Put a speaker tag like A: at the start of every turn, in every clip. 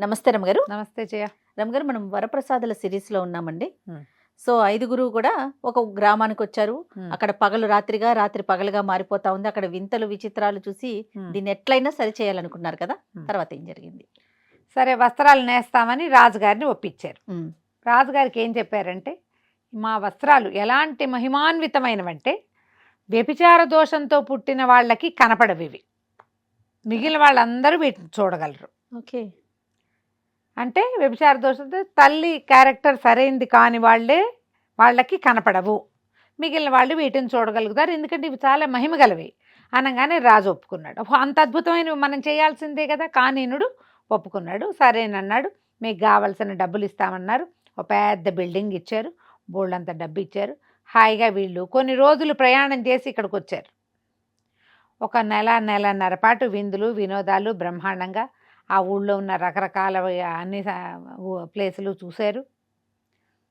A: నమస్తే రమగారు.
B: నమస్తే జయ.
A: రమగారు, మనం వరప్రసాదుల సిరీస్లో ఉన్నామండి.
B: హ్మ్.
A: సో ఐదుగురు కూడా ఒక గ్రామానికి వచ్చారు.
B: హ్మ్.
A: అక్కడ పగలు రాత్రిగా, రాత్రి పగలుగా మారిపోతా ఉంది. అక్కడ వింతలు విచిత్రాలు చూసి
B: హ్మ్.
A: దీన్ని ఎట్లయినా సరి చేయాలనుకున్నారు కదా.
B: హ్మ్.
A: తర్వాత ఏం జరిగింది?
B: సరే, వస్త్రాలు నేస్తామని రాజుగారిని ఒప్పించారు.
A: ఉమ్,
B: రాజుగారికి ఏం చెప్పారంటే, మా వస్త్రాలు ఎలాంటి మహిమాన్వితమైనవంటే వ్యభిచార దోషంతో పుట్టిన వాళ్ళకి కనపడవి ఇవి. మిగిలిన వాళ్ళందరూ వీటిని చూడగలరు.
A: ఓకే.
B: అంటే వ్యభిచార దోషంతో తల్లి క్యారెక్టర్ సరైంది కాని వాళ్ళకి కనపడవు. మిగిలిన వాళ్ళు వీటిని చూడగలుగుతారు, ఎందుకంటే ఇవి చాలా మహిమ గలవి అనగానే రాజు ఒప్పుకున్నాడు. అంత అద్భుతమైనవి మనం చేయాల్సిందే కదా. కానీనుడు ఒప్పుకున్నాడు. సరేనన్నాడు. మీకు కావాల్సిన డబ్బులు ఇస్తామన్నారు. ఒక పెద్ద బిల్డింగ్ ఇచ్చారు, బోళ్ళంత డబ్బు ఇచ్చారు. హాయిగా వీళ్ళు కొన్ని రోజులు ప్రయాణం చేసి ఇక్కడికి వచ్చారు. ఒక నెలన్నర పాటు విందులు వినోదాలు బ్రహ్మాండంగా ఆ ఊళ్ళో ఉన్న రకరకాల అన్ని ప్లేసులు చూశారు.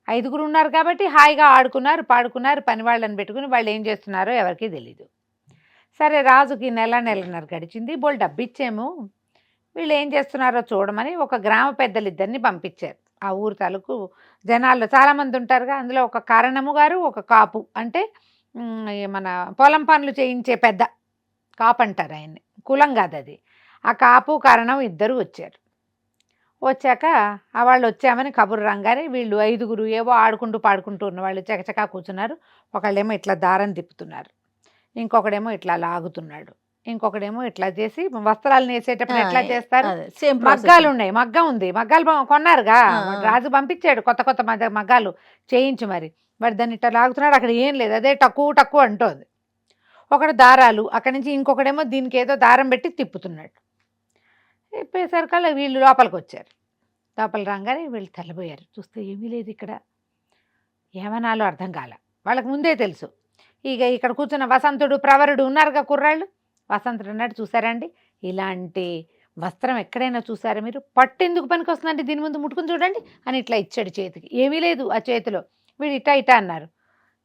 B: ఐదుగురు ఉన్నారు కాబట్టి హాయిగా ఆడుకున్నారు, పాడుకున్నారు. పని వాళ్ళని పెట్టుకుని వాళ్ళు ఏం చేస్తున్నారో ఎవరికీ తెలీదు. సరే, రాజుకి నెలన్నర గడిచింది. బోల్ డబ్బు ఇచ్చాము, వీళ్ళు ఏం చేస్తున్నారో చూడమని ఒక గ్రామ పెద్దలిద్దరిని పంపించారు. ఆ ఊరు తాలూకు జనాల్లో చాలామంది ఉంటారుగా. అందులో ఒక కారణము గారు, ఒక కాపు, అంటే మన పొలం పనులు చేయించే పెద్ద కాపు అంటారు ఆయన్ని. కులం కాదు అది. ఆ కాపు కారణం ఇద్దరు వచ్చారు. వచ్చాక వాళ్ళు వచ్చామని కబురు రంగానే వీళ్ళు ఐదుగురు ఏవో ఆడుకుంటూ పాడుకుంటూ ఉన్న వాళ్ళు చకచకా కూర్చున్నారు. ఒకళ్ళేమో ఇట్లా దారం తిప్పుతున్నారు, ఇంకొకడేమో ఇట్లా లాగుతున్నాడు, ఇంకొకడేమో ఇట్లా చేసి వస్త్రాలు నేసేటప్పుడు ఎట్లా చేస్తారు, మగ్గాలు ఉన్నాయి, మగ్గం ఉంది, మగ్గాలు కొన్నారుగా. రాజు పంపించాడు కొత్త కొత్త మగ్గాలు చేయించు. మరి వాడు దాన్ని ఇట్లా లాగుతున్నాడు. అక్కడ ఏం లేదు, అదే టక్కు అంటోంది. ఒకడు దారాలు, అక్కడి నుంచి ఇంకొకడేమో దీనికి ఏదో దారం పెట్టి తిప్పుతున్నాడు. తిప్పేసరికల్లా వీళ్ళు లోపలికి వచ్చారు. లోపల రాగానే వీళ్ళు తెల్లబోయారు. చూస్తే ఏమీ లేదు ఇక్కడ. ఏమనాలో అర్థం కాల. వాళ్ళకి ముందే తెలుసు. ఇక్కడ కూర్చున్న వసంతుడు ప్రవరుడు ఉన్నారుగా కుర్రాళ్ళు. వసంతుడు అన్నాడు, చూసారండి ఇలాంటి వస్త్రం ఎక్కడైనా చూసారా మీరు? పట్టు ఎందుకు పనికి వస్తుందండి, దీని ముందు ముట్టుకుని చూడండి అని ఇట్లా ఇచ్చాడు చేతికి. ఏమీ లేదు ఆ చేతిలో. వీడు ఇటా అన్నారు.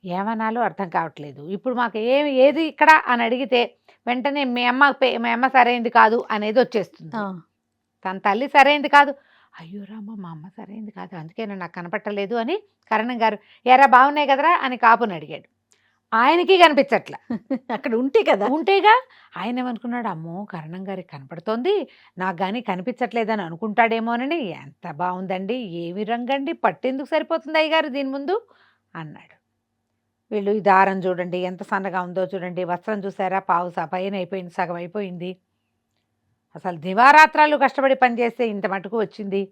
B: ఏమనాలో అర్థం కావట్లేదు. ఇప్పుడు మాకు ఏది ఇక్కడ అని అడిగితే వెంటనే మీ అమ్మ సరైంది కాదు అనేది వచ్చేస్తుంది. తన తల్లి సరైంది కాదు. అయ్యో రామ్మ, మా అమ్మ సరైంది కాదు, అందుకే నాకు కనపట్టలేదు అని కరణం గారు ఎరా బాగున్నాయి కదరా అని కాపుని అడిగాడు. ఆయనకి కనిపించట్లా.
A: అక్కడ ఉంటేగా.
B: ఆయన ఏమనుకున్నాడు, అమ్మో కరణం గారికి కనపడుతోంది, నాకు కానీ కనిపించట్లేదని అనుకుంటాడేమోనని. ఎంత బాగుందండి, ఏమి రంగండి, పట్టెందుకు సరిపోతుంది అయ్యగారు దీని ముందు అన్నాడు. వీళ్ళు ఈ దారం చూడండి ఎంత సన్నగా ఉందో చూడండి, వస్త్రం చూసారా పావు పైన అయిపోయింది, సగం అయిపోయింది. అసలు దివారాత్రాలు కష్టపడి పనిచేస్తే ఇంత మటుకు వచ్చింది.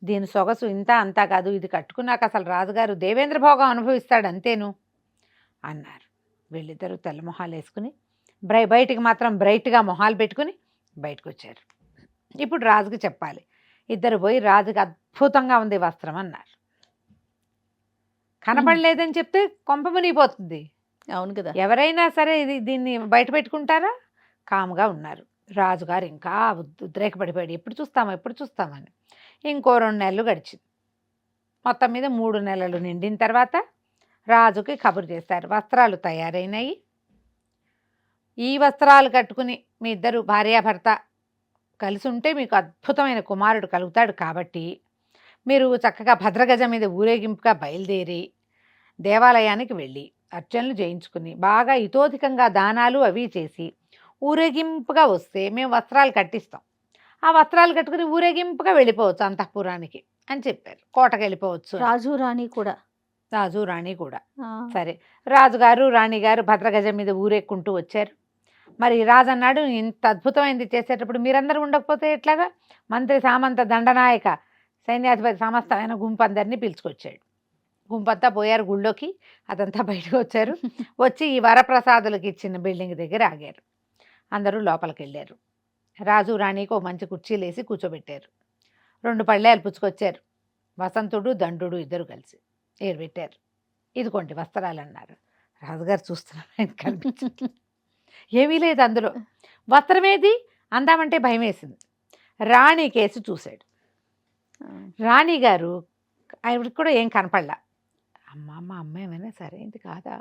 B: దీని సొగసు ఇంత అంతా కాదు, ఇది కట్టుకున్నాక అసలు రాజుగారు దేవేంద్ర భోగం అనుభవిస్తాడు అంతేను అన్నారు. వీళ్ళిద్దరూ తెల్ల మొహాలు వేసుకుని బయటికి మాత్రం బ్రైట్గా మొహాలు పెట్టుకుని బయటకు వచ్చారు. ఇప్పుడు రాజుకి చెప్పాలి. ఇద్దరు పోయి రాజుకి అద్భుతంగా ఉంది వస్త్రం అన్నారు. కనపడలేదని చెప్తే కొంప మునిగిపోతుంది.
A: అవును కదా.
B: ఎవరైనా సరే దీన్ని బయట పెట్టుకుంటారా? కాముగా ఉన్నారు. రాజుగారు ఇంకా ఉద్రేకపడిపోయాడు. ఎప్పుడు చూస్తామని. ఇంకో 2 నెలలు గడిచింది. మొత్తం మీద 3 నెలలు నిండిన తర్వాత రాజుకి కబురు చేశారు, వస్త్రాలు తయారైనాయి. ఈ వస్త్రాలు కట్టుకుని మీ ఇద్దరు భార్యాభర్త కలిసి ఉంటే మీకు అద్భుతమైన కుమారుడు కలుగుతాడు. కాబట్టి మీరు చక్కగా భద్రగజం మీద ఊరేగింపుగా బయలుదేరి దేవాలయానికి వెళ్ళి అర్చనలు చేయించుకుని బాగా ఇతోధికంగా దానాలు అవి చేసి ఊరేగింపుగా వస్తే మేము వస్త్రాలు కట్టిస్తాం. ఆ వస్త్రాలు కట్టుకుని ఊరేగింపుగా వెళ్ళిపోవచ్చు అంతఃపురానికి అని చెప్పారు. కోటకు వెళ్ళిపోవచ్చు.
A: రాజు రాణి కూడా.
B: సరే, రాజుగారు రాణిగారు భద్రగజం మీద ఊరేక్కుంటూ వచ్చారు. మరి రాజు అన్నాడు, ఇంత అద్భుతమైనది చేసేటప్పుడు మీరందరూ ఉండకపోతే ఎట్లాగా? మంత్రి సామంత దండనాయక సైన్యాధిపతి సమస్తమైన గుంపందరినీ పిలుచుకొచ్చాడు. గుంపంతా పోయారు గుళ్ళోకి, అదంతా బయటకు వచ్చారు. వచ్చి ఈ వరప్రసాదులకు ఇచ్చిన బిల్డింగ్ దగ్గర ఆగారు. అందరూ లోపలికి వెళ్ళారు. రాజు రాణికి ఓ మంచి కుర్చీలు వేసి కూర్చోబెట్టారు. 2 పళ్ళేలు పుచ్చుకొచ్చారు. వసంతుడు దండు ఇద్దరు కలిసి ఏర్పెట్టారు. ఇదిగోండి వస్త్రాలు అన్నారు. రాజుగారు చూస్తున్నారు, ఆయన కనిపించట్లేదు, ఏమీ లేదు అందులో. వస్త్రమేది అందామంటే భయం వేసింది. రాణి కేసు చూశాడు. రాణిగారు ఆవిడకి కూడా ఏం కనపడలా. మా అమ్మ ఏమైనా సరైంది కాదా,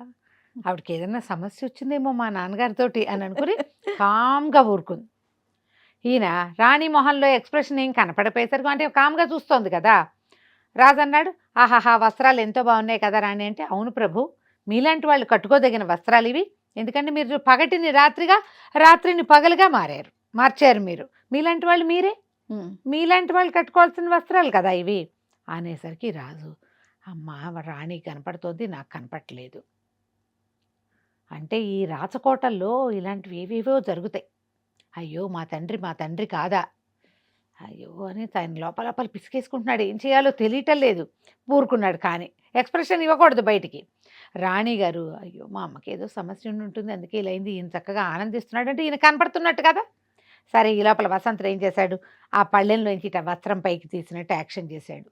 B: ఆవిడకి ఏదైనా సమస్య వచ్చిందేమో మా నాన్నగారితోటి అని అనుకుని కామ్గా ఊరుకుంది. ఈయన రాణి మొహంలో ఎక్స్ప్రెషన్ ఏం కనపడిపోయేసరికి అంటే కామ్గా చూస్తోంది కదా. రాజు అన్నాడు, ఆహాహా వస్త్రాలు ఎంతో బాగున్నాయి కదా రాణి అంటే, అవును ప్రభు, మీలాంటి వాళ్ళు కట్టుకోదగిన వస్త్రాలు ఇవి. ఎందుకంటే మీరు పగటిని రాత్రిగా, రాత్రిని పగలుగా మార్చారు మీరు. మీలాంటి వాళ్ళు మీరే, మీలాంటి వాళ్ళు కట్టుకోవాల్సిన వస్త్రాలు కదా ఇవి అనేసరికి రాజు, అమ్మ రాణి కనపడుతోంది, నాకు కనపడలేదు. అంటే ఈ రాచకోటల్లో ఇలాంటివి ఏవేవో జరుగుతాయి. అయ్యో మా తండ్రి కాదా, అయ్యో అని ఆయన లోపల పిసికేసుకుంటున్నాడు. ఏం చేయాలో తెలియటం లేదు. ఊరుకున్నాడు, కానీ ఎక్స్ప్రెషన్ ఇవ్వకూడదు బయటికి. రాణిగారు, అయ్యో మా అమ్మకి ఏదో సమస్య ఉండి ఉంటుంది, అందుకే ఇలా అయింది. ఈయన చక్కగా ఆనందిస్తున్నాడు అంటే ఈయన కనపడుతున్నట్టు కదా. సరే, ఈ లోపల వసంతుడు ఏం చేశాడు, ఆ పళ్ళెంలోంచి ఇట వస్త్రం పైకి తీసినట్టు యాక్షన్ చేశాడు.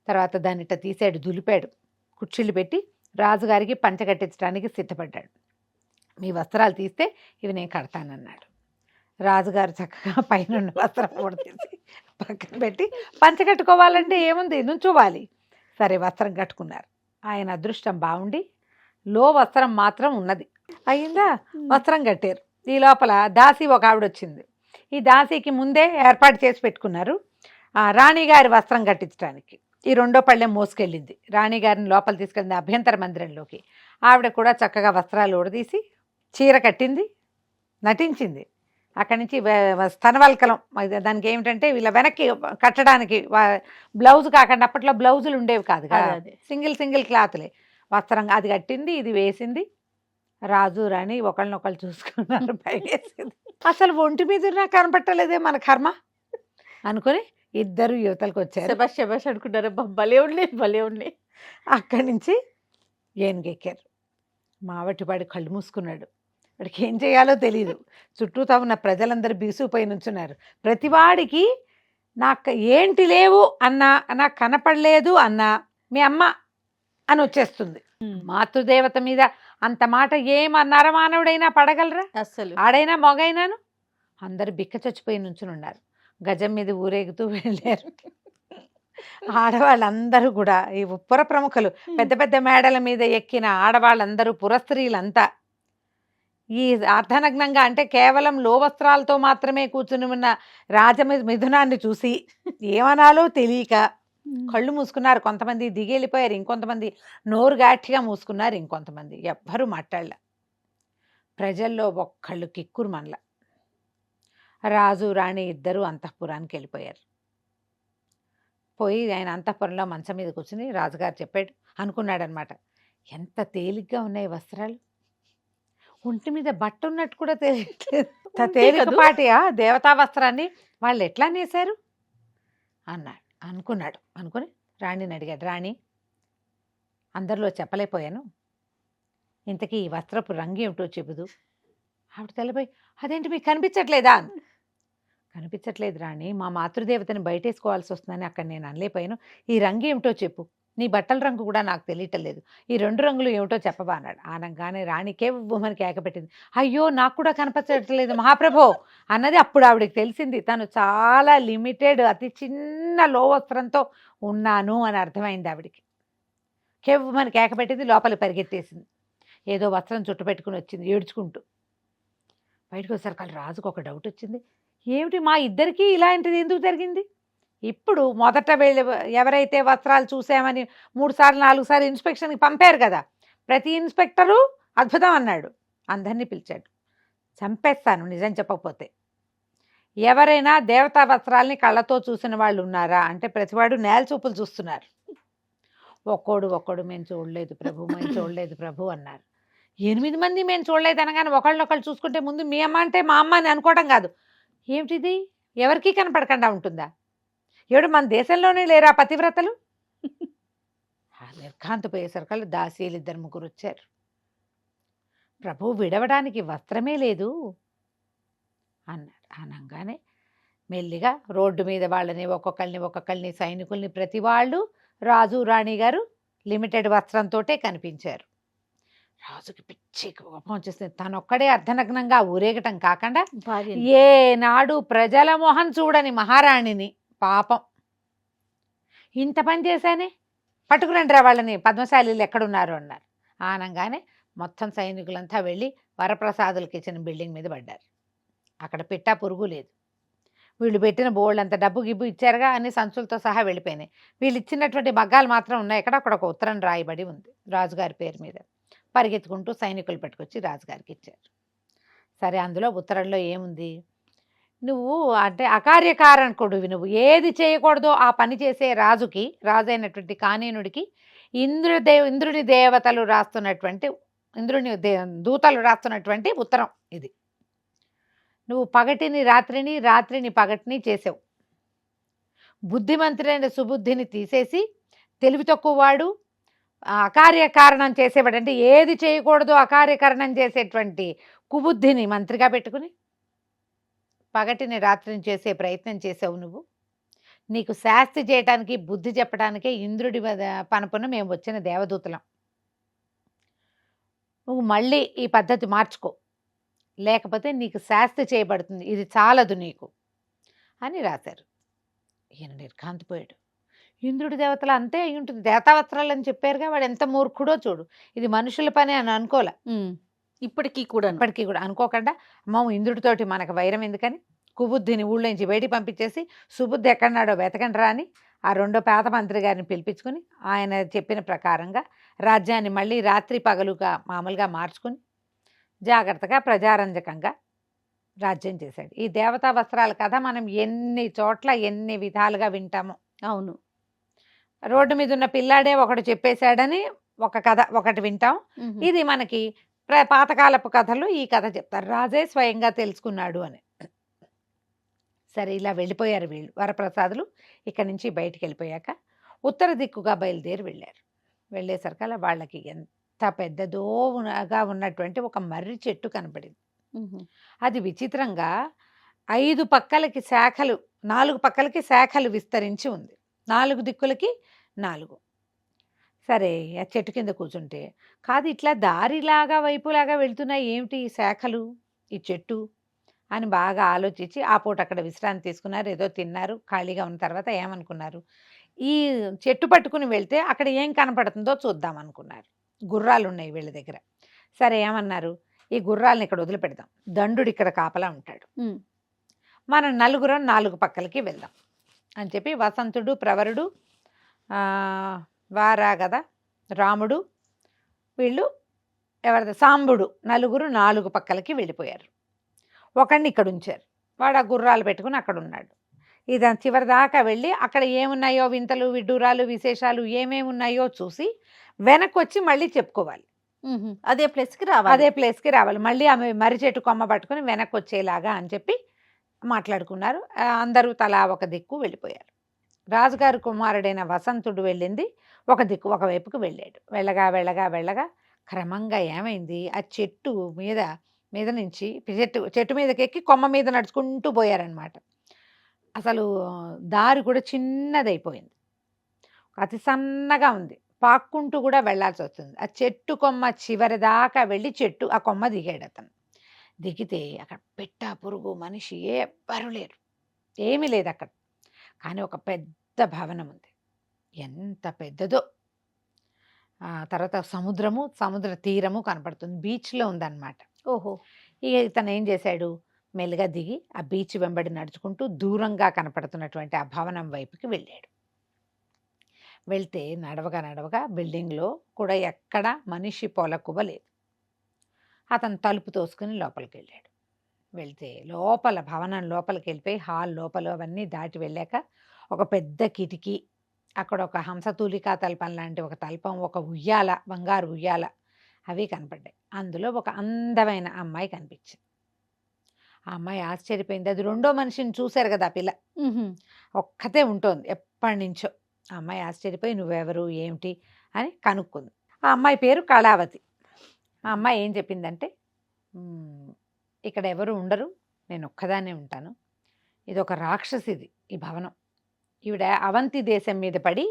B: తర్వాత దాన్ని ఇట్ట తీసాడు, దులిపాడు, కుర్చీలు పెట్టి రాజుగారికి పంచ కట్టించడానికి సిద్ధపడ్డాడు. మీ వస్త్రాలు తీస్తే ఇవి నేను కడతానన్నాడు. రాజుగారు చక్కగా పైన వస్త్రం కూడా తీసి పక్కన పెట్టి పంచ కట్టుకోవాలంటే ఏముంది, నుంచోవాలి. సరే, వస్త్రం కట్టుకున్నారు. ఆయన అదృష్టం బాగుండి లో వస్త్రం మాత్రం ఉన్నది. అయిందా, వస్త్రం కట్టారు. ఈ లోపల దాసి ఒక ఆవిడ వచ్చింది. ఈ దాసికి ముందే ఏర్పాటు చేసి పెట్టుకున్నారు రాణిగారి వస్త్రం కట్టించడానికి. ఈ రెండో పళ్ళెం మోసుకెళ్ళింది, రాణిగారిని లోపల తీసుకెళ్ళింది అభ్యంతర మందిరంలోకి. ఆవిడ కూడా చక్కగా వస్త్రాలు ఊడదీసి చీర కట్టింది, నటించింది. అక్కడి నుంచి స్తనవల్కలం, దానికి ఏమిటంటే వీళ్ళ వెనక్కి కట్టడానికి బ్లౌజ్ కాకుండా, అప్పట్లో బ్లౌజులు ఉండేవి కాదు కదా, సింగిల్ క్లాత్లే. వస్త్రం అది కట్టింది, ఇది వేసింది. రాజు రాణి ఒకళ్ళనొకళ్ళు చూసుకున్నారు, పైవేసింది. అసలు ఒంటి మీద నాకు కనపట్టలేదే మన కర్మ అనుకుని ఇద్దరు యువతలకు వచ్చారు.
A: శబాష్ అనుకుంటారు, భలే ఉండే.
B: అక్కడి నుంచి ఏనుగెక్కారు. మావటిపాడి కళ్ళు మూసుకున్నాడు. వాడికి ఏం చేయాలో తెలియదు. చుట్టూతా ఉన్న ప్రజలందరూ బీసుకుపోయి నుంచున్నారు. ప్రతివాడికి నాకు ఏంటి లేవు అన్నా, నాకు కనపడలేదు అన్నా మీ అమ్మ అని వచ్చేస్తుంది. మాతృదేవత మీద అంత మాట ఏమన్నారా మానవుడైనా పడగలరా?
A: అసలు
B: ఆడైనా మొగైనాను. అందరు బిక్క చచ్చిపోయి నుంచుని ఉన్నారు. గజం మీద ఊరేగుతూ వెళ్ళారు. ఆడవాళ్ళందరూ కూడా, ఈ పుర ప్రముఖులు, పెద్ద పెద్ద మేడల మీద ఎక్కిన ఆడవాళ్ళందరూ, పురస్త్రీలంతా ఈ అర్ధనగ్నంగా అంటే కేవలం లో వస్త్రాలతో మాత్రమే కూర్చుని ఉన్న మిథునాన్ని చూసి ఏమనాలో తెలియక కళ్ళు మూసుకున్నారు. కొంతమంది దిగెళ్ళిపోయారు, ఇంకొంతమంది నోరు గాఠిగా మూసుకున్నారు, ఇంకొంతమంది ఎవ్వరూ మాట్లాడలే. ప్రజల్లో ఒక్కళ్ళు కిక్కురు మనల. రాజు రాణి ఇద్దరు అంతఃపురానికి వెళ్ళిపోయారు. పోయి ఆయన అంతఃపురంలో మంచం మీద కూర్చుని రాజుగారు చెప్పాడు, అనుకున్నాడనమాట, ఎంత తేలిగ్గా ఉన్నాయి వస్త్రాలు, ఒంటి మీద బట్ట ఉన్నట్టు కూడా తెలియట్లేదు. తేలికపాటిగా దేవతా వస్త్రాన్ని వాళ్ళు ఎట్లా నేశారు అన్నాడు. అనుకుని రాణిని అడిగాడు, రాణి అందరిలో చెప్పలేకపోయాను, ఇంతకీ ఈ వస్త్రపు రంగు ఏమిటో చెబుదు. ఆవిడ తెలిపోయి, అదేంటి మీకు కనిపించట్లేదా? కనిపించట్లేదు రాణి, మా మాతృదేవతని బయటేసుకోవాల్సి వస్తుందని అక్కడ నేను అనలేకపోయాను. ఈ రంగు ఏమిటో చెప్పు, నీ బట్టల రంగు కూడా నాకు తెలియటం లేదు, ఈ రెండు రంగులు ఏమిటో చెప్పబా అన్నాడు. అనగానే రాణికే బొమ్మని కేకపెట్టింది, అయ్యో నాకు కూడా కనిపించట్లేదు మహాప్రభో అన్నది. అప్పుడు ఆవిడకి తెలిసింది, తను చాలా లిమిటెడ్, అతి చిన్న లో వస్త్రంతో ఉన్నాను అని అర్థమైంది ఆవిడికి. కేవ్వమని కేకపెట్టింది, లోపలికి పరిగెత్తేసింది. ఏదో వస్త్రం చుట్టు పెట్టుకుని వచ్చింది ఏడ్చుకుంటూ. బయటకు వచ్చేసరికి రాజుకు ఒక డౌట్ వచ్చింది, ఏమిటి మా ఇద్దరికీ ఇలాంటిది ఎందుకు జరిగింది? ఇప్పుడు మొదట ఎవరైతే వస్త్రాలు చూసామని 3 సార్లు 4 సార్లు ఇన్స్పెక్షన్కి పంపారు కదా, ప్రతి ఇన్స్పెక్టరు అద్భుతం అన్నాడు. అందరినీ పిలిచాడు, చంపేస్తాను నిజం చెప్పకపోతే. ఎవరైనా దేవతా వస్త్రాలని కళ్ళతో చూసిన వాళ్ళు ఉన్నారా అంటే ప్రతివాడు నేల చూపులు చూస్తున్నారు. ఒక్కోడు మేము చూడలేదు ప్రభు అన్నారు. 8 మంది మేము చూడలేదు అనగానే ఒకళ్ళనొకళ్ళు చూసుకుంటే ముందు మీ అమ్మ అంటే మా అమ్మ అని అనుకోవడం కాదు. ఏమిటిది, ఎవరికీ కనపడకుండా ఉంటుందా? ఏడు మన దేశంలోనే లేరా పతివ్రతలు? నిర్ఘాంతపోయేసరికల్లా దాసీలు 2-3 వచ్చారు. ప్రభు విడవడానికి వస్త్రమే లేదు అన్నాడు. అనగానే మెల్లిగా రోడ్డు మీద వాళ్ళని ఒక్కొక్కళ్ళని సైనికుల్ని ప్రతి వాళ్ళు రాజు రాణి గారు లిమిటెడ్ వస్త్రంతో కనిపించారు. రాజుకి పిచ్చి కోపం వచ్చేసింది. తనొక్కడే అర్ధనగ్నంగా ఊరేగటం కాకుండా ఏనాడు ప్రజల మొహం చూడని మహారాణిని, పాపం ఇంత పని చేశానే, పట్టుకురండి రా వాళ్ళని, పద్మశాలీలు ఎక్కడున్నారు అన్నారు. ఆనంగానే మొత్తం సైనికులంతా వెళ్ళి వరప్రసాదులకి ఇచ్చిన బిల్డింగ్ మీద పడ్డారు. అక్కడ పిట్టా పురుగు లేదు. వీళ్ళు పెట్టిన బోల్డ్ అంత డబ్బు గిబ్బు ఇచ్చారుగా అన్ని సంచులతో సహా వెళ్ళిపోయినాయి. వీళ్ళు ఇచ్చినటువంటి మగ్గాలు మాత్రం ఉన్నాయి. అక్కడ ఒక ఉత్తరం రాయబడి ఉంది రాజుగారి పేరు మీద. పరిగెత్తుకుంటూ సైనికులు పట్టుకొచ్చి రాజుగారికి ఇచ్చారు. సరే, అందులో ఉత్తరంలో ఏముంది? నువ్వు అంటే అకార్యకారణకుడివి, నువ్వు ఏది చేయకూడదో ఆ పని చేసే రాజు అయినటువంటి కానీనుడికి ఇంద్రుని దేవతలు రాస్తున్నటువంటి దూతలు రాస్తున్నటువంటి ఉత్తరం ఇది. నువ్వు పగటిని రాత్రిని, రాత్రిని పగటిని చేసావు. బుద్ధిమంతుడైన సుబుద్ధిని తీసేసి తెలివి తక్కువవాడు, అకార్యకారణం చేసేవాడు, అంటే ఏది చేయకూడదో అకార్యకారణం చేసేటువంటి కుబుద్ధిని మంత్రిగా పెట్టుకుని పగటిని రాత్రిని చేసే ప్రయత్నం చేసావు నువ్వు. నీకు శాస్తి చేయటానికి, బుద్ధి చెప్పడానికే ఇంద్రుడి పనుపున మేము వచ్చిన దేవదూతలం. నువ్వు మళ్ళీ ఈ పద్ధతి మార్చుకో, లేకపోతే నీకు శాస్తి చేయబడుతుంది, ఇది చాలదు నీకు అని రాశారు. ఈయన నిర్ఘాంతపోయాడు. ఇంద్రుడి దేవతలు అంతే అయి ఉంటుంది, దేవతావస్త్రాలు అని చెప్పారుగా, వాడు ఎంత మూర్ఖుడో చూడు. ఇది మనుషుల పని అని అనుకోలే.
A: ఇప్పటికీ కూడా
B: అనుకోకుండా అమ్మ ఇంద్రుడితోటి మనకు వైరం ఎందుకని కుబుద్ధిని ఊళ్ళోంచి బయటికి పంపించేసి సుబుద్ధి ఎక్కడన్నాడో వెతకండి రా అని ఆ రెండో పేద మంత్రి గారిని పిలిపించుకుని ఆయన చెప్పిన ప్రకారంగా రాజ్యాన్ని మళ్ళీ రాత్రి పగలుగా మామూలుగా మార్చుకుని జాగ్రత్తగా ప్రజారంజకంగా రాజ్యం చేశాడు. ఈ దేవతా వస్త్రాల కథ మనం ఎన్ని చోట్ల ఎన్ని విధాలుగా వింటాము.
A: అవును,
B: రోడ్డు మీద ఉన్న పిల్లాడే ఒకటి చెప్పేశాడని ఒక కథ ఒకటి వింటాం. ఇది మనకి పాతకాలపు కథలు ఈ కథ చెప్తారు, రాజే స్వయంగా తెలుసుకున్నాడు అని. సరే, ఇలా వెళ్ళిపోయారు వీళ్ళు వరప్రసాదులు. ఇక్కడి నుంచి బయటికి వెళ్ళిపోయాక ఉత్తర దిక్కుగా బయలుదేరి వెళ్ళారు. వెళ్ళేసరికల్లా వాళ్ళకి ఎంత పెద్దదోగా ఉన్నటువంటి ఒక మర్రి చెట్టు కనపడింది. అది విచిత్రంగా 5 పక్కలకి శాఖలు, 4 పక్కలకి శాఖలు విస్తరించి ఉంది, 4 దిక్కులకి 4. సరే, ఆ చెట్టు కింద కూర్చుంటే కాదు, ఇట్లా దారిలాగా వైపులాగా వెళ్తున్నాయి ఏమిటి ఈ శాఖలు, ఈ చెట్టు అని బాగా ఆలోచించి ఆ పూట అక్కడ విశ్రాంతి తీసుకున్నారు. ఏదో తిన్నారు, ఖాళీగా ఉన్న తర్వాత ఏమనుకున్నారు, ఈ చెట్టు పట్టుకుని వెళ్తే అక్కడ ఏం కనపడుతుందో చూద్దాం అనుకున్నారు. గుర్రాలు ఉన్నాయి వీళ్ళ దగ్గర. సరే, ఏమన్నారు, ఈ గుర్రాలను ఇక్కడ వదిలిపెడదాం, దండు ఇక్కడ కాపలా ఉంటాడు, మనం నలుగురం 4 పక్కలకి వెళ్దాం అని చెప్పి వసంతుడు, ప్రవరుడు, వారాగద, రాముడు, వీళ్ళు సాంబుడు నలుగురు 4 పక్కలకి వెళ్ళిపోయారు. ఒకడిని ఇక్కడ ఉంచారు, వాడు ఆ గుర్రాలు పెట్టుకుని అక్కడ ఉన్నాడు. ఇదని చివరి దాకా వెళ్ళి అక్కడ ఏమున్నాయో వింతలు విడ్డూరాలు విశేషాలు ఏమేమి ఉన్నాయో చూసి వెనక్కి వచ్చి మళ్ళీ చెప్పుకోవాలి.
A: అదే ప్లేస్కి రావాలి. మళ్ళీ ఆమె మర్రి చెట్టు కొమ్మ పట్టుకుని వెనక్కి వచ్చేలాగా అని చెప్పి మాట్లాడుకున్నారు. అందరూ తలా ఒక దిక్కు వెళ్ళిపోయారు. రాజుగారి కుమారుడైన వసంతుడు వెళ్ళింది ఒక దిక్కు, ఒకవైపుకు వెళ్ళాడు. వెళ్ళగా వెళ్ళగా వెళ్ళగా క్రమంగా ఏమైంది, ఆ చెట్టు మీద నుంచి చెట్టు మీదకి ఎక్కి కొమ్మ మీద నడుచుకుంటూ పోయారనమాట. అసలు దారి కూడా చిన్నదైపోయింది, అతి సన్నగా ఉంది, పాక్కుంటూ కూడా వెళ్ళాల్సి వస్తుంది. ఆ చెట్టు కొమ్మ చివరి దాకా వెళ్ళి ఆ కొమ్మ దిగాడు అతను. దిగితే అక్కడ పెట్ట పురుగు మనిషి ఎవ్వరూ లేరు, ఏమీ లేదు అక్కడ. కానీ ఒక పెద్ద భవనం ఉంది, ఎంత పెద్దదో. తర్వాత సముద్ర తీరము కనపడుతుంది, బీచ్లో ఉందన్నమాట. ఓహో,
B: ఇక ఇతను ఏం చేశాడు, మెల్లిగా దిగి ఆ బీచ్ వెంబడి నడుచుకుంటూ దూరంగా కనపడుతున్నటువంటి ఆ భవనం వైపుకి వెళ్ళాడు. వెళ్తే నడవగా బిల్డింగ్లో కూడా ఎక్కడ మనిషి పొలకువ లేదు. అతను తలుపు తోసుకుని లోపలికి వెళ్ళాడు. వెళ్తే లోపల భవనం లోపలికి వెళ్ళిపోయి హాల్ లోపల అవన్నీ దాటి వెళ్ళాక ఒక పెద్ద కిటికీ, అక్కడ ఒక హంసతూలికా తల్పం లాంటి ఒక తల్పం, ఒక ఉయ్యాల, బంగారు ఉయ్యాల, అవి కనపడ్డాయి. అందులో ఒక అందమైన అమ్మాయి కనిపించింది. ఆ అమ్మాయి ఆశ్చర్యపోయింది. అది రెండో మనిషిని చూశారు కదా ఆ పిల్ల, ఒక్కతే ఉంటుంది ఎప్పటి నుంచో. ఆ అమ్మాయి ఆశ్చర్యపోయి నువ్వెవరు ఏమిటి అని కనుక్కుంది. ఆ అమ్మాయి పేరు కళావతి. ఆ అమ్మాయి ఏం చెప్పిందంటే, ఇక్కడ ఎవరు ఉండరు, నేను ఒక్కదాన్నే ఉంటాను, ఇది ఒక రాక్షసిది ఈ భవనం, ఈవిడ అవంతి దేశం మీద పడి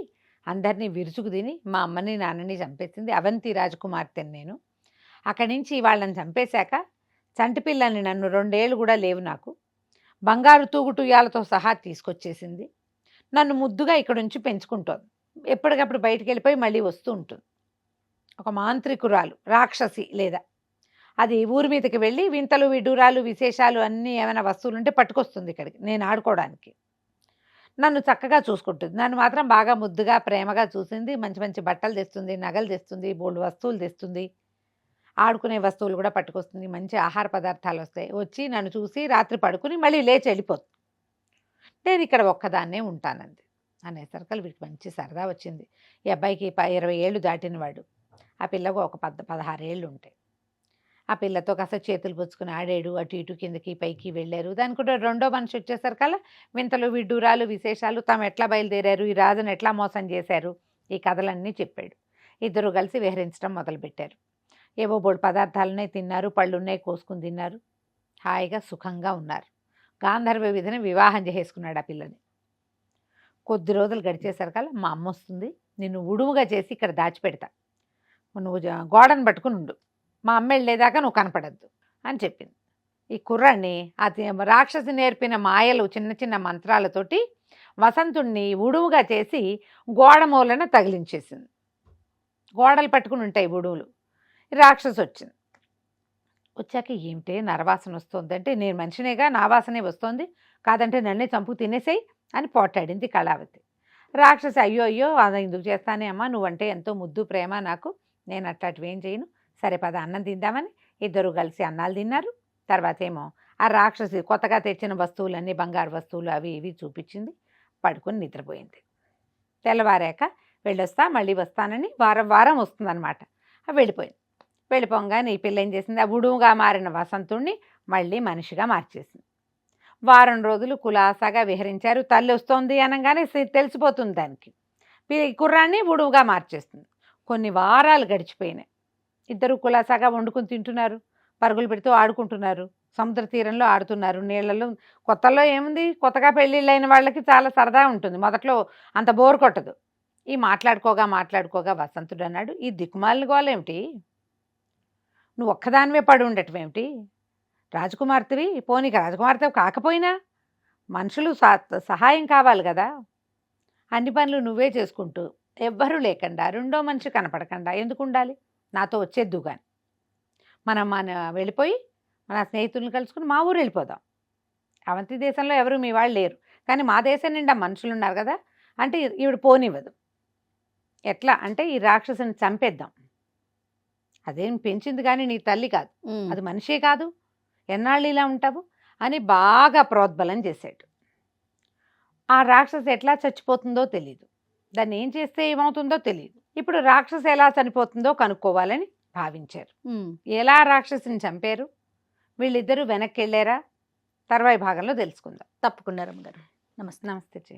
B: అందరినీ విరుచుకు తిని మా అమ్మని నాన్నని చంపేసింది. అవంతి రాజకుమార్తెని నేను. అక్కడి నుంచి వాళ్ళని చంపేశాక చంటి పిల్లల్ని, నన్ను 2 ఏళ్ళు కూడా లేవు నాకు, బంగారు తూగుటుయ్యాలతో సహా తీసుకొచ్చేసింది. నన్ను ముద్దుగా ఇక్కడ నుంచి పెంచుకుంటోంది, ఎప్పటికప్పుడు బయటికి వెళ్ళిపోయి మళ్ళీ వస్తూ ఉంటుంది. ఒక మాంత్రికురాలు, రాక్షసి లేదా అది ఊరి మీదకి వెళ్ళి వింతలు విడ్డూరాలు విశేషాలు అన్నీ ఏమైనా వస్తువులు ఉంటే పట్టుకొస్తుంది ఇక్కడికి నేను ఆడుకోవడానికి. నన్ను చక్కగా చూసుకుంటుంది. నన్ను మాత్రం బాగా ముద్దుగా ప్రేమగా చూసింది. మంచి మంచి బట్టలు తెస్తుంది, నగలు తెస్తుంది, బోల్డు వస్తువులు తెస్తుంది, ఆడుకునే వస్తువులు కూడా పట్టుకొస్తుంది, మంచి ఆహార పదార్థాలు వస్తాయి. వచ్చి నన్ను చూసి రాత్రి పడుకుని మళ్ళీ లేచి వెళ్ళిపోతుంది. నేను ఇక్కడ ఒక్కదాన్నే ఉంటానంది. అనేసరికి వీడికి మంచి సరదా వచ్చింది. ఈ అబ్బాయికి 20 ఏళ్ళు దాటినవాడు, ఆ పిల్లకు ఒక 16 ఏళ్ళు ఉంటాయి. ఆ పిల్లతో కాస్త చేతులు పుచ్చుకుని ఆడాడు. అటు ఇటు కిందకి పైకి వెళ్ళారు. దానికి కూడా రెండో మనిషి వచ్చేసరికల్లా వింతలు విడ్డూరాలు విశేషాలు, తాము ఎట్లా బయలుదేరారు, ఈ రాజును ఎట్లా మోసం చేశారు, ఈ కథలన్నీ చెప్పాడు. ఇద్దరు కలిసి విహరించడం మొదలుపెట్టారు. ఏవో బోడు పదార్థాలున్నాయి తిన్నారు, పళ్ళున్నాయి కోసుకుని తిన్నారు, హాయిగా సుఖంగా ఉన్నారు. గాంధర్వ విధిని వివాహం చేసుకున్నాడు ఆ పిల్లని. కొద్ది రోజులు గడిచేసరికల్లా మా అమ్మ వస్తుంది, నిన్ను ఉడుముగా చేసి ఇక్కడ దాచిపెడతా, నువ్వు గోడను పట్టుకుని ఉండు, మా అమ్మ వెళ్ళేదాకా నువ్వు కనపడద్దు అని చెప్పింది. ఈ కుర్రాన్ని అది రాక్షసి నేర్పిన మాయలు చిన్న చిన్న మంత్రాలతోటి వసంతుణ్ణి ఉడుముగా చేసి గోడ మూలన తగిలించేసింది. గోడలు పట్టుకుని ఉంటాయి ఉడుములు. రాక్షసి వచ్చింది. వచ్చాక ఏమిటే నరవాసన వస్తుంది అంటే, నేను మనిషినేగా నా వాసనే వస్తుంది, కాదంటే నన్నే చంపు తినేసేయి అని పోటాడింది కళావతి. రాక్షసి అయ్యో అయ్యో అది ఎందుకు చేస్తానే అమ్మా, నువ్వంటే ఎంతో ముద్దు ప్రేమ నాకు, నేను అట్లాంటివి ఏం చేయను, సరే పద అన్నం తిందామని ఇద్దరు కలిసి అన్నాలు తిన్నారు. తర్వాత ఏమో ఆ రాక్షసి కొత్తగా తెచ్చిన వస్తువులన్నీ బంగారు వస్తువులు అవి ఇవి చూపించింది, పడుకొని నిద్రపోయింది. తెల్లవారాక వెళ్ళొస్తా మళ్ళీ వస్తానని వారం వారం వస్తుందన్నమాట. వెళ్ళిపోయింది. వెళ్ళిపోగానే ఈ పిల్ల ఏం చేసింది, ఆ ఉడుముగా మారిన వసంతుణ్ణి మళ్ళీ మనిషిగా మార్చేసింది. వారం రోజులు కులాసాగా విహరించారు. తల్లి వస్తోంది అనగానే తెలిసిపోతుంది దానికి. కుర్రాన్ని ఉడువుగా మార్చేస్తుంది. కొన్ని వారాలు గడిచిపోయినాయి. ఇద్దరు కులాసాగా వండుకుని తింటున్నారు, పరుగులు పెడుతూ ఆడుకుంటున్నారు, సముద్ర తీరంలో ఆడుతున్నారు, నీళ్లలో. కొత్తలో ఏముంది, కొత్తగా పెళ్ళిళ్ళైన వాళ్ళకి చాలా సరదా ఉంటుంది, మొదట్లో అంత బోర్ కొట్టదు. ఈ మాట్లాడుకోగా వసంతుడు అన్నాడు, ఈ దిక్కుమాలిన గోలేమిటి, నువ్వు ఒక్కదానివే పడి ఉండటం ఏమిటి, రాజకుమార్తెవి, పోనీక రాజకుమార్తెవి కాకపోయినా మనుషులు సహాయం కావాలి కదా, అన్ని పనులు నువ్వే చేసుకుంటూ ఎవ్వరూ లేకుండా రెండో మనిషి కనపడకుండా ఎందుకు ఉండాలి, నాతో వచ్చేద్దు కానీ మన వెళ్ళిపోయి మన స్నేహితులను కలుసుకుని మా ఊరు వెళ్ళిపోదాం. అవంతి దేశంలో ఎవరు మీ వాళ్ళు లేరు, కానీ మా దేశం నిండా మనుషులు ఉన్నారు కదా అంటే ఈవిడ పోనివ్వదు. ఎట్లా అంటే ఈ రాక్షసుని చంపేద్దాం, అదేం పెంచింది కానీ నీ తల్లి కాదు, అది మనిషే కాదు, ఎన్నాళ్ళు ఇలా ఉంటావు అని బాగా ప్రోద్బలం చేశాడు. ఆ రాక్షసి ఎట్లా చచ్చిపోతుందో తెలియదు, దాన్ని ఏం చేస్తే ఏమవుతుందో తెలియదు. ఇప్పుడు రాక్షసి ఎలా చనిపోతుందో కనుక్కోవాలని భావించారు. ఎలా రాక్షసిని చంపారు, వీళ్ళిద్దరూ వెనక్కి వెళ్ళారా, తర్వాయి భాగంలో తెలుసుకుందాం.
C: తప్పకుండా రమ్మగారు. నమస్తే.
B: నమస్తే.